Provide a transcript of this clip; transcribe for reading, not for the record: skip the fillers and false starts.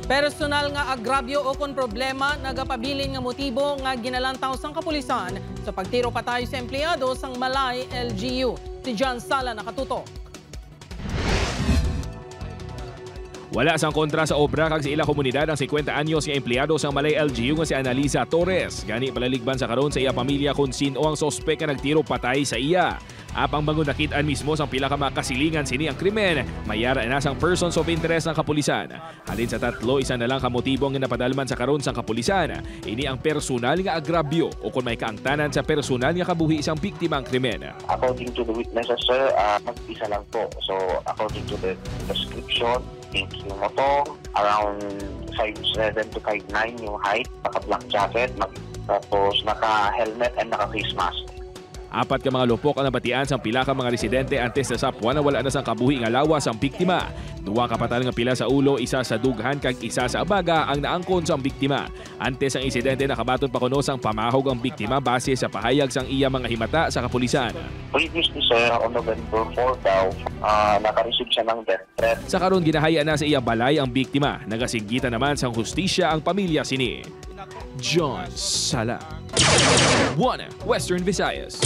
Personal nga agrabyo o kon problema nagapabilin nga motibo nga ginalantaw sang kapulisan sa pagtiro patay sa empleyado sang Malay LGU. Si John Sala nakatutok. Wala sang kontra sa obra kag sa ila komunidad ang 50 anyos nga empleyado sang Malay LGU nga si Analisa Torres. Gani palaligban sa karon sa iya pamilya kung sino ang sospek nga nagtiro patay sa iya. Apang bangon nakitaan mismo sang pila ka makasilingan sini ang krimen, mayara na sang persons of interest ng kapulisan. Halin sa tatlo, isa na lang ka motibo nga napadalman sa karon sang kapulisan. Ini ang personal nga agrabyo o kung may kaangtanan sa personal nga kabuhi isang biktima ang krimen. According to the witnesses, sir, mag-isa lang po. So, according to the description, pink yung motor, around 5'7 to 5'9 yung height, naka-black jacket, tapos naka-helmet and naka-face mask. Apat ka mga lupok ang nabatian sang pila ka mga residente antes sa sapwa na wala na sang kabuhi nga lawas ang biktima. Duwa ka patal nga pila sa ulo, isa sa dughan kag isa sa abaga ang naangkon sang biktima. Antes ang insidente nakabaton pa kuno sang pamahog ang biktima base sa pahayag sang iya mga himata sa kapulisan. Previously, sir, on November 4 daw, naka-receive siya ng death threat. Sa karon ginahaya na sa iyang balay ang biktima. Nagasiggitan naman sang hustisya ang pamilya sini. John Sala, One Western Visayas.